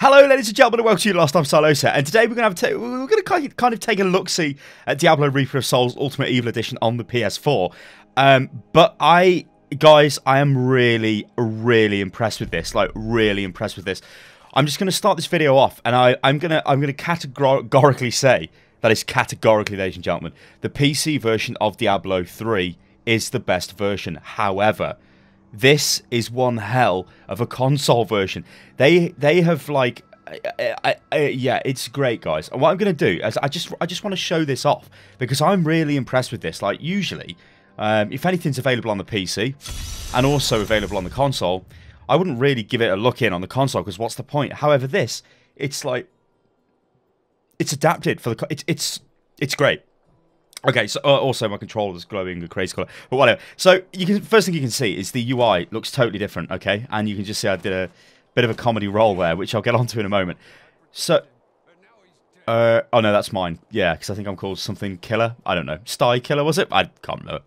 Hello, ladies and gentlemen, and welcome to Last Time Solo Set. And today we're going to kind of take a look-see at Diablo Reaper of Souls Ultimate Evil Edition on the PS4. But guys, I am really impressed with this. Like, really impressed with this. I'm just going to start this video off, and I'm going to categorically say that is categorically, ladies and gentlemen, the PC version of Diablo 3 is the best version. However, this is one hell of a console version. They have like, yeah, it's great, guys. And what I'm going to do is I just want to show this off because I'm really impressed with this. Like, usually, if anything's available on the PC and also available on the console, I wouldn't really give it a look in on the console because what's the point? However, this, it's like, it's adapted for the, it's great. Okay, so also my controller is glowing a crazy color, but whatever. So first thing you can see is the UI looks totally different. Okay, and you can just see I did a bit of a comedy roll there, which I'll get onto in a moment. So, oh no, that's mine. Yeah, because I think I'm called something killer. I don't know, Sty Killer was it? I can't remember.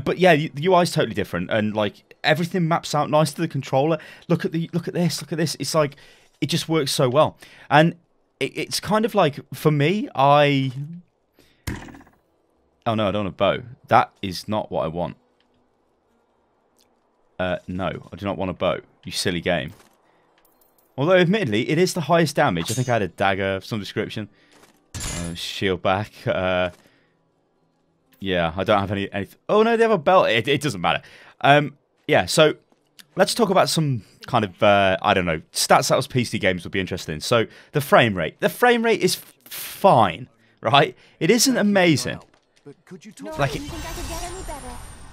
But yeah, the UI is totally different, and like everything maps out nice to the controller. Look at this. It's like it just works so well, and it's kind of like for me, Oh no, I don't want a bow. That is not what I want. No, I do not want a bow. You silly game. Although, admittedly, it is the highest damage. I think I had a dagger of some description. Shield back. Yeah, I don't have any... Oh no, they have a belt. It doesn't matter. Yeah, so let's talk about some kind of, I don't know, stats that was PC games would be interested in. So, the frame rate. The frame rate is fine, right? It isn't amazing. Like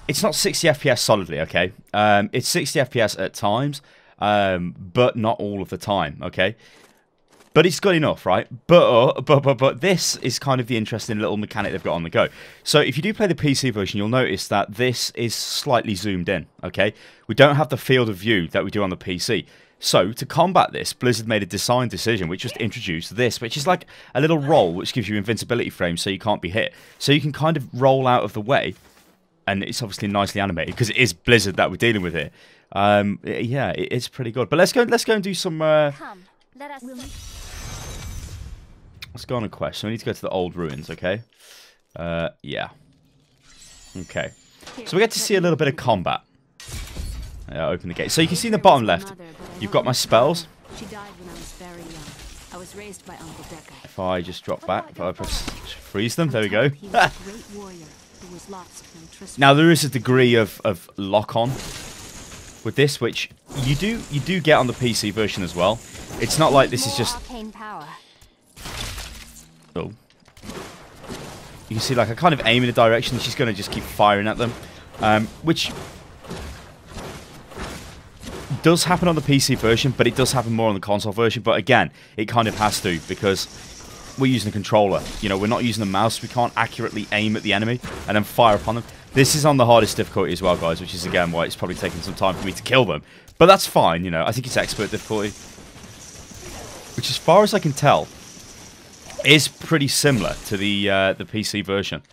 it's not 60 FPS solidly, okay? It's 60 FPS at times, but not all of the time, okay? But it's good enough, right? But this is kind of the interesting little mechanic they've got on the go. So if you do play the PC version, you'll notice that this is slightly zoomed in, okay? We don't have the field of view that we do on the PC. So, to combat this, Blizzard made a design decision which was to introduce this, which is like a little roll which gives you invincibility frames so you can't be hit. So you can kind of roll out of the way, and it's obviously nicely animated because it is Blizzard that we're dealing with here. Yeah, it's pretty good. But let's go and do some... Let's go on a quest. So we need to go to the old ruins, okay? Yeah. Okay. So we get to see a little bit of combat. Open the gate. So you can see in the bottom left, you've got my spells. If I just drop back, if I press freeze them, there we go. Now there is a degree of lock-on with this, which you do get on the PC version as well. It's not like this is just... Oh. You can see like I kind of aim in a direction and she's going to just keep firing at them. Which... does happen on the PC version, but it does happen more on the console version. But again, it kind of has to because we're using a controller. You know, we're not using a mouse. We can't accurately aim at the enemy and then fire upon them. This is on the hardest difficulty as well, guys, which is again why it's probably taking some time for me to kill them. But that's fine, you know. I think it's expert difficulty, which, as far as I can tell, is pretty similar to the PC version.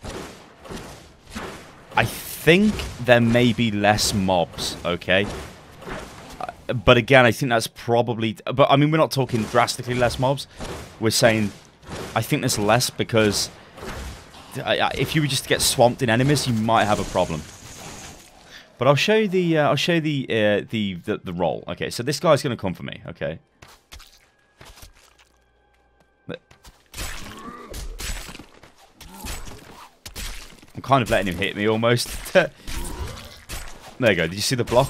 I think there may be less mobs. Okay. But again, I think that's probably... But, I mean, we're not talking drastically less mobs. We're saying... I think there's less because... if you were just to get swamped in enemies, you might have a problem. But I'll show you the... the roll. Okay, so this guy's going to come for me, okay? I'm kind of letting him hit me, almost. There you go. Did you see the block?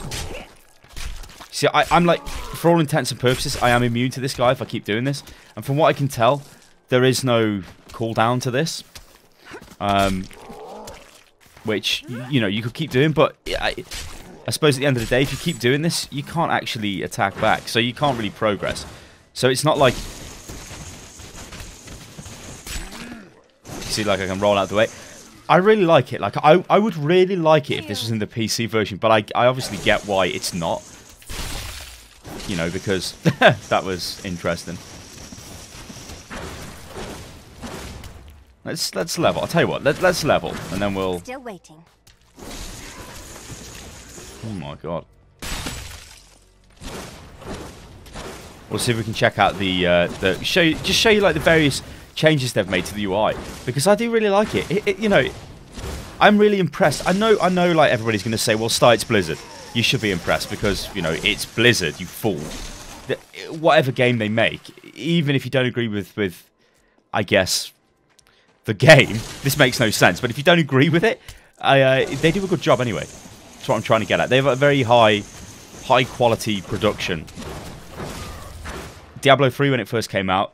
See, I'm like, for all intents and purposes, I am immune to this guy if I keep doing this. And from what I can tell, there is no cooldown to this. Which, you know, you could keep doing, but I suppose at the end of the day, if you keep doing this, you can't actually attack back. So you can't really progress. So it's not like... See, like I can roll out the way. I really like it. Like, I would really like it if this was in the PC version, but I obviously get why it's not. You know, because that was interesting. Let's level. I'll tell you what. Let's level, and then we'll. Still waiting. Oh my god. we'll see if we can check out the show you like the various changes they've made to the UI, because I do really like it. You know, I'm really impressed. I know like everybody's going to say, well, Sty, it's Blizzard. You should be impressed because, you know, it's Blizzard, you fool. Whatever game they make, even if you don't agree with I guess, the game, this makes no sense. But if you don't agree with it, they do a good job anyway. That's what I'm trying to get at. They have a very high quality production. Diablo 3, when it first came out,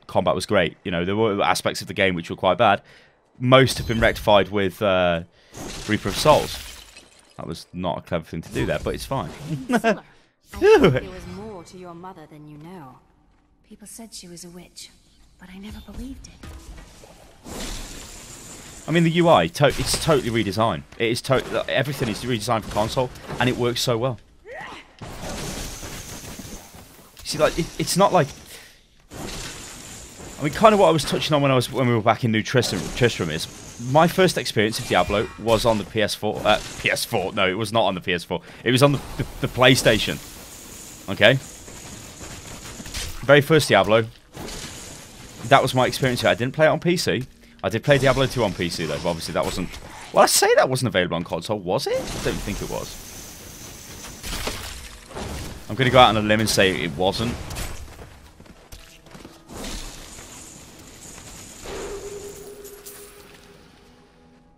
combat was great. You know, there were aspects of the game which were quite bad. Most have been rectified with Reaper of Souls. That was not a clever thing to do there, but it's fine. I think there was more to your mother than you know. People said she was a witch, but I never believed it. I mean, the UI, it's totally redesigned. It is everything is redesigned for console, and it works so well. See, like, it's not like... I mean, kind of what I was touching on when we were back in New Tristram is, my first experience of Diablo was on the PS4. PS4? No, it was not on the PS4. It was on the PlayStation. Okay? Very first Diablo. That was my experience here. I didn't play it on PC. I did play Diablo 2 on PC, though, but obviously that wasn't... Well, I say that wasn't available on console, was it? I don't think it was. I'm going to go out on a limb and say it wasn't.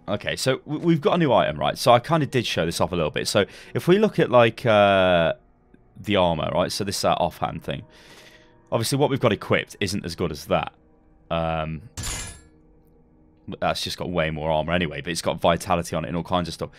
Okay, so we've got a new item, right? So I kind of did show this off a little bit. So if we look at, like, the armor, right? So this offhand thing. Obviously, what we've got equipped isn't as good as that. That's just got way more armor anyway, but it's got vitality on it and all kinds of stuff.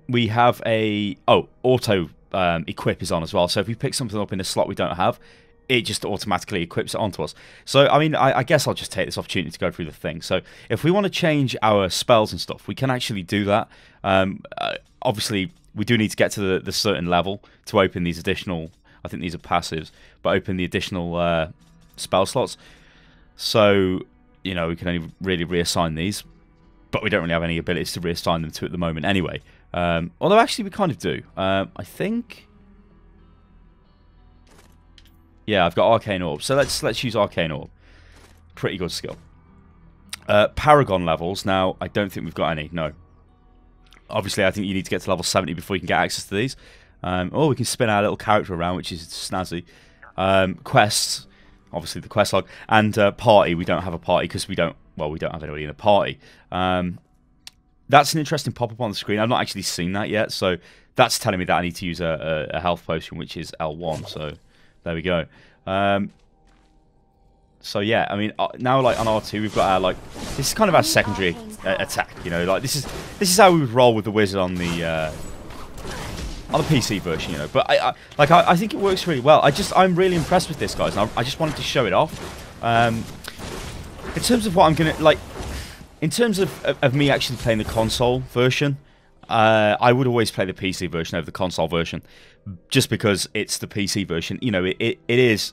We have a... Oh, auto equip is on as well. So if we pick something up in a slot we don't have, it just automatically equips it onto us. So, I mean, I guess I'll just take this opportunity to go through the thing. So, if we want to change our spells and stuff, we can actually do that. Obviously, we do need to get to the certain level to open these additional... I think these are passives, but open the additional spell slots. So, you know, we can only really reassign these, but we don't really have any abilities to reassign them to at the moment anyway. Although, actually, we kind of do. I think... Yeah, I've got Arcane Orb. So let's use Arcane Orb. Pretty good skill. Paragon levels. Now, I don't think we've got any. No. Obviously, I think you need to get to level 70 before you can get access to these. Or we can spin our little character around, which is snazzy. Quests. Obviously, the quest log. And party. We don't have a party because we don't... Well, we don't have anybody in a party. That's an interesting pop-up on the screen. I've not actually seen that yet. So that's telling me that I need to use a health potion, which is L1. So... There we go. So yeah, I mean, now like on R2, we've got our like this is kind of our secondary attack. You know, like this is how we would roll with the wizard on the PC version. You know, but I think it works really well. I'm really impressed with this, guys. And I just wanted to show it off. In terms of what I'm gonna like, in terms of me actually playing the console version. I would always play the PC version over the console version, just because it's the PC version. You know, it is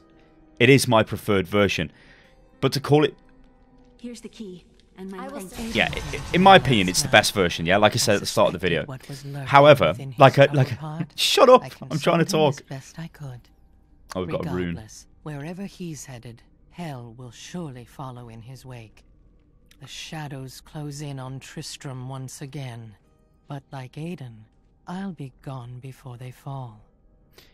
my preferred version. But to call it, here's the key, and my yeah, in my opinion, it's the best version. Yeah, like I said at the start of the video. However, shut up! I'm trying to talk. Oh, we've got a rune. Wherever he's headed, hell will surely follow in his wake. The shadows close in on Tristram once again. But like Aiden, I'll be gone before they fall.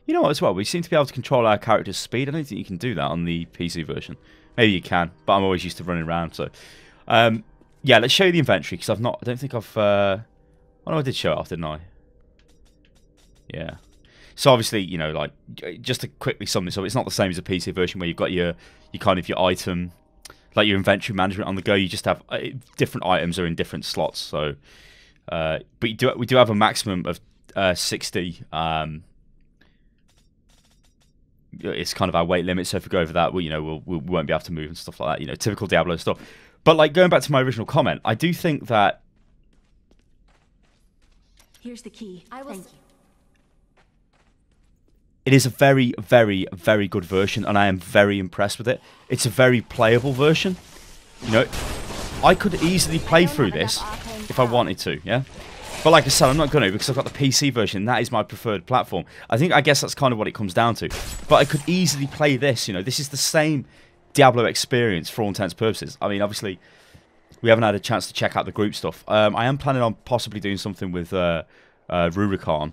You know what, as well, we seem to be able to control our character's speed. I don't think you can do that on the PC version. Maybe you can, but I'm always used to running around, so... yeah, let's show you the inventory, because I don't think I've... Oh, no, I did show it off, didn't I? Yeah. So, obviously, you know, like, just to quickly sum this up, it's not the same as a PC version where you've got your kind of your item, like your inventory management on the go. You just have... different items are in different slots, so... but we do have a maximum of 60. It's kind of our weight limit, so if we go over that, we won't be able to move and stuff like that. You know, typical Diablo stuff. But like going back to my original comment, I do think that. Here's the key. Thank you. It is a very, very, very good version, and I am very impressed with it. It's a very playable version. You know, I could easily play through this if I wanted to. Yeah. But like I said, I'm not going to because I've got the PC version. That is my preferred platform. I guess that's kind of what it comes down to. But I could easily play this. You know, this is the same Diablo experience for all intents and purposes. I mean, obviously, we haven't had a chance to check out the group stuff. I am planning on possibly doing something with Rurikhan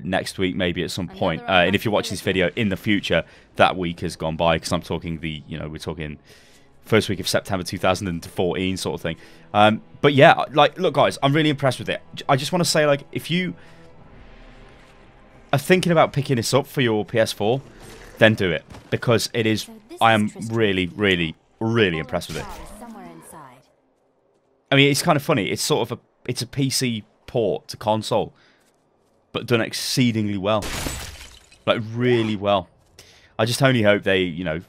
next week, maybe at some point. And if you watch this video in the future, that week has gone by because I'm talking we're talking first week of September 2014 sort of thing. But yeah, like, look, guys, I'm really impressed with it. I just want to say, like, if you are thinking about picking this up for your PS4, then do it because it is. I am really, really, really impressed with it. I mean, it's kind of funny. It's sort of it's a PC port to console, but done exceedingly well, like really well. I just only hope they, you know,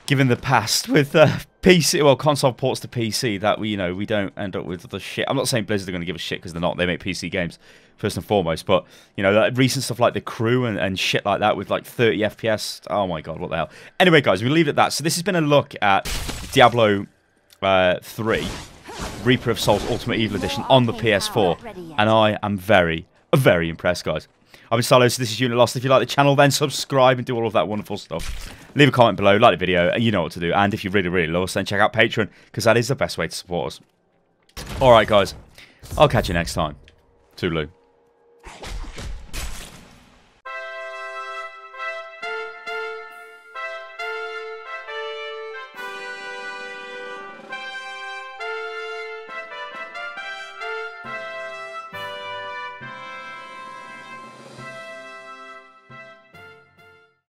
given the past with PC, well, console ports to PC, that we don't end up with the shit. I'm not saying Blizzard are going to give a shit because they're not. They make PC games first and foremost, but you know, that recent stuff like The Crew and shit like that with like 30 FPS. Oh my god, what the hell? Anyway, guys, we leave it at that. So this has been a look at Diablo 3 Reaper of Souls Ultimate Evil Edition on the PS4, and I am very, very impressed, guys. I've been Silo, so this is Unit Lost. If you like the channel, then subscribe and do all of that wonderful stuff. Leave a comment below, like the video, and you know what to do. And if you really, really love us, then check out Patreon, because that is the best way to support us. Alright, guys. I'll catch you next time. Toodaloo.